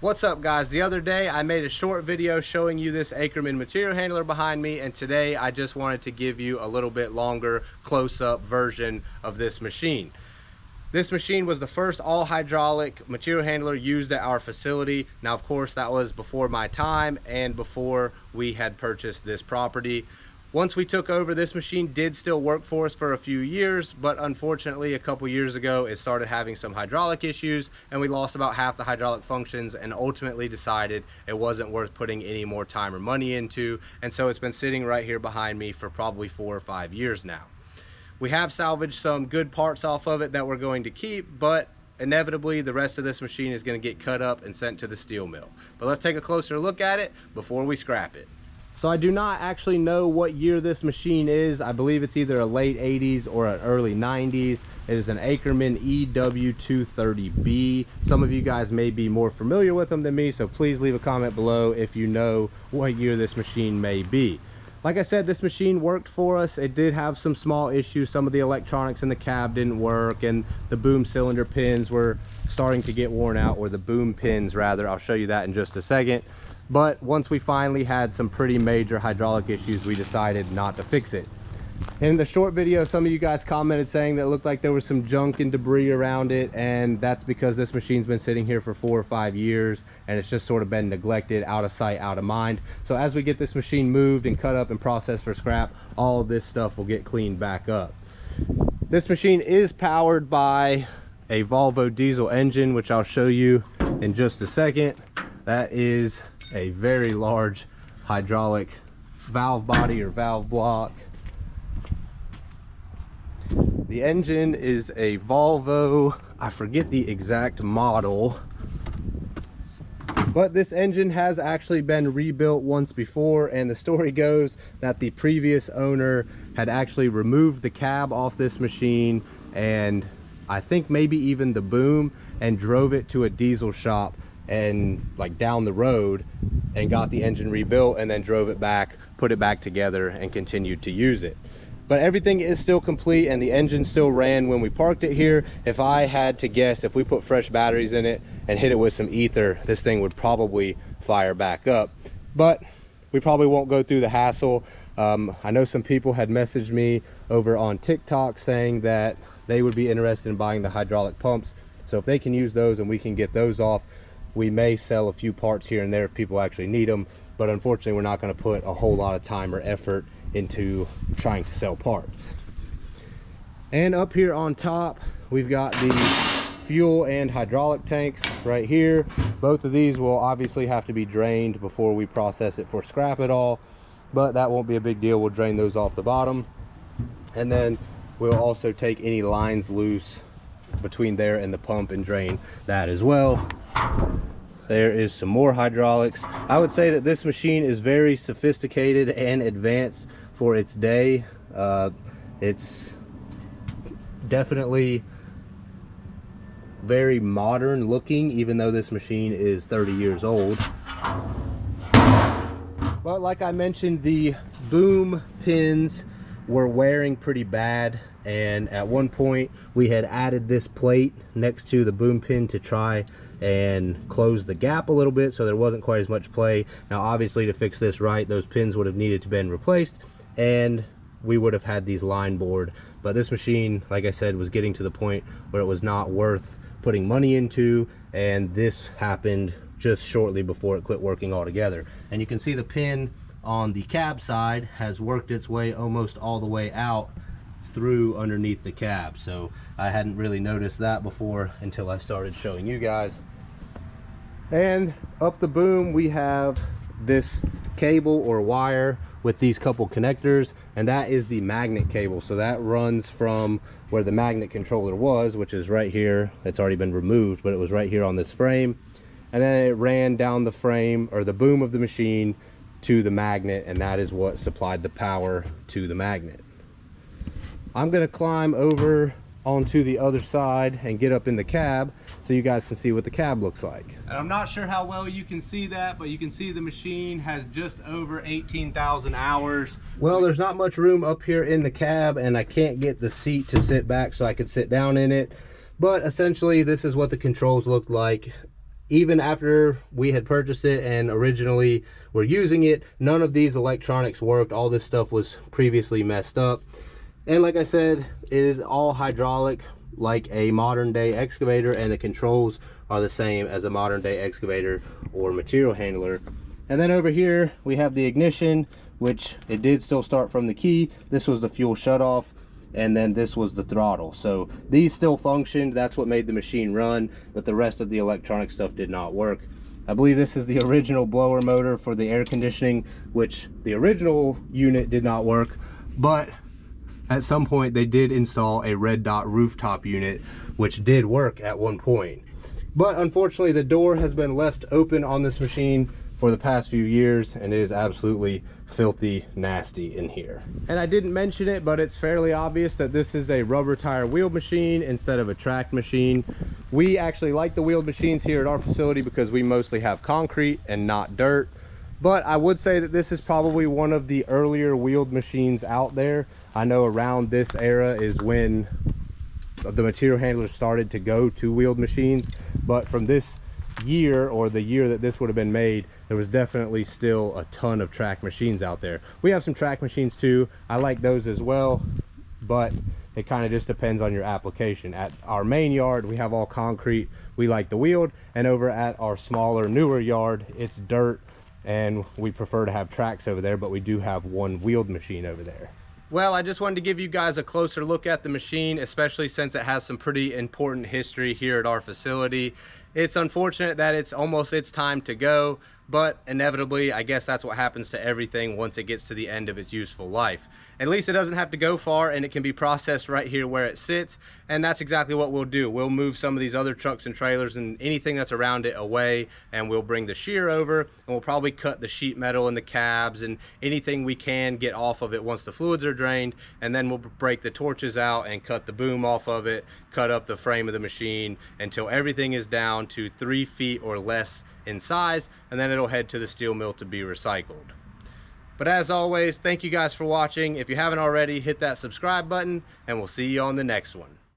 What's up guys? The other day I made a short video showing you this Akerman material handler behind me, and today I just wanted to give you a little bit longer close-up version of this machine. This machine was the first all hydraulic material handler used at our facility. Now of course that was before my time and before we had purchased this property. Once we took over, this machine did still work for us for a few years, but unfortunately a couple years ago it started having some hydraulic issues and we lost about half the hydraulic functions and ultimately decided it wasn't worth putting any more time or money into, and so it's been sitting right here behind me for probably 4 or 5 years now. We have salvaged some good parts off of it that we're going to keep, but inevitably the rest of this machine is going to get cut up and sent to the steel mill. But let's take a closer look at it before we scrap it. So I do not actually know what year this machine is. I believe it's either a late 80s or an early 90s. It is an Akerman EW230B. Some of you guys may be more familiar with them than me, so please leave a comment below if you know what year this machine may be. Like I said, this machine worked for us. It did have some small issues. Some of the electronics in the cab didn't work, and the boom cylinder pins were starting to get worn out, or the boom pins rather. I'll show you that in just a second. But once we finally had some pretty major hydraulic issues, we decided not to fix it. In the short video, some of you guys commented saying that it looked like there was some junk and debris around it, and that's because this machine's been sitting here for 4 or 5 years and it's just sort of been neglected, out of sight, out of mind. So as we get this machine moved and cut up and processed for scrap, all of this stuff will get cleaned back up. This machine is powered by a Volvo diesel engine, which I'll show you in just a second. That is a very large hydraulic valve body or valve block. The engine is a Volvo, I forget the exact model, but this engine has actually been rebuilt once before, and the story goes that the previous owner had actually removed the cab off this machine, and I think maybe even the boom, and drove it to a diesel shop and like down the road and got the engine rebuilt, and then drove it back, put it back together, and continued to use it. But everything is still complete and the engine still ran when we parked it here. If I had to guess, if we put fresh batteries in it and hit it with some ether, this thing would probably fire back up, but we probably won't go through the hassle. I know some people had messaged me over on TikTok saying that they would be interested in buying the hydraulic pumps, so if they can use those and we can get those off, we may sell a few parts here and there if people actually need them, but unfortunately we're not going to put a whole lot of time or effort into trying to sell parts. And up here on top we've got the fuel and hydraulic tanks right here. Both of these will obviously have to be drained before we process it for scrap at all, but that won't be a big deal. We'll drain those off the bottom, and then we'll also take any lines loose between there and the pump and drain that as well. There is some more hydraulics. I would say that this machine is very sophisticated and advanced for its day. It's definitely very modern looking, even though this machine is 30 years old. But like I mentioned, the boom pins were wearing pretty bad, and at one point we had added this plate next to the boom pin to try and close the gap a little bit so there wasn't quite as much play. Now obviously to fix this right, those pins would have needed to been replaced and we would have had these line bored, but this machine, like I said, was getting to the point where it was not worth putting money into, and this happened just shortly before it quit working altogether. And you can see the pin on the cab side has worked its way almost all the way out through underneath the cab, so I hadn't really noticed that before until I started showing you guys. And up the boom we have this cable or wire with these couple connectors, and that is the magnet cable. So that runs from where the magnet controller was, which is right here. It's already been removed, but it was right here on this frame, and then it ran down the frame or the boom of the machine to the magnet, and that is what supplied the power to the magnet. I'm gonna climb over onto the other side and get up in the cab so you guys can see what the cab looks like. And I'm not sure how well you can see that, but you can see the machine has just over 18,000 hours. Well, there's not much room up here in the cab, and I can't get the seat to sit back so I could sit down in it, but essentially this is what the controls look like. even after we had purchased it and originally were using it, none of these electronics worked. All this stuff was previously messed up. And like I said, it is all hydraulic like a modern day excavator, and the controls are the same as a modern day excavator or material handler. And then over here we have the ignition, which it did still start from the key. This was the fuel shutoff, and then this was the throttle. So these still functioned. That's what made the machine run, but the rest of the electronic stuff did not work. I believe this is the original blower motor for the air conditioning, which the original unit did not work, but at some point they did install a red dot rooftop unit, which did work at one point. But unfortunately the door has been left open on this machine for the past few years, and it is absolutely filthy nasty in here. And I didn't mention it, but it's fairly obvious that this is a rubber tire wheel machine instead of a tracked machine. We actually like the wheeled machines here at our facility because we mostly have concrete and not dirt. But I would say that this is probably one of the earlier wheeled machines out there. I know around this era is when the material handlers started to go to wheeled machines, but from this year, or the year that this would have been made, there was definitely still a ton of track machines out there. We have some track machines too. I like those as well, but it kind of just depends on your application. At our main yard we have all concrete, we like the wheeled, and over at our smaller newer yard it's dirt, and we prefer to have tracks over there, but we do have one wheeled machine over there. Well, I just wanted to give you guys a closer look at the machine, especially since it has some pretty important history here at our facility. It's unfortunate that it's almost its time to go, but inevitably, I guess that's what happens to everything once it gets to the end of its useful life. At least it doesn't have to go far, and it can be processed right here where it sits, and that's exactly what we'll do. We'll move some of these other trucks and trailers and anything that's around it away, and we'll bring the shear over, and we'll probably cut the sheet metal and the cabs and anything we can get off of it once the fluids are drained, and then we'll break the torches out and cut the boom off of it, cut up the frame of the machine until everything is down to 3 feet or less in size, and then it'll head to the steel mill to be recycled. But as always, thank you guys for watching. If you haven't already, hit that subscribe button, and we'll see you on the next one.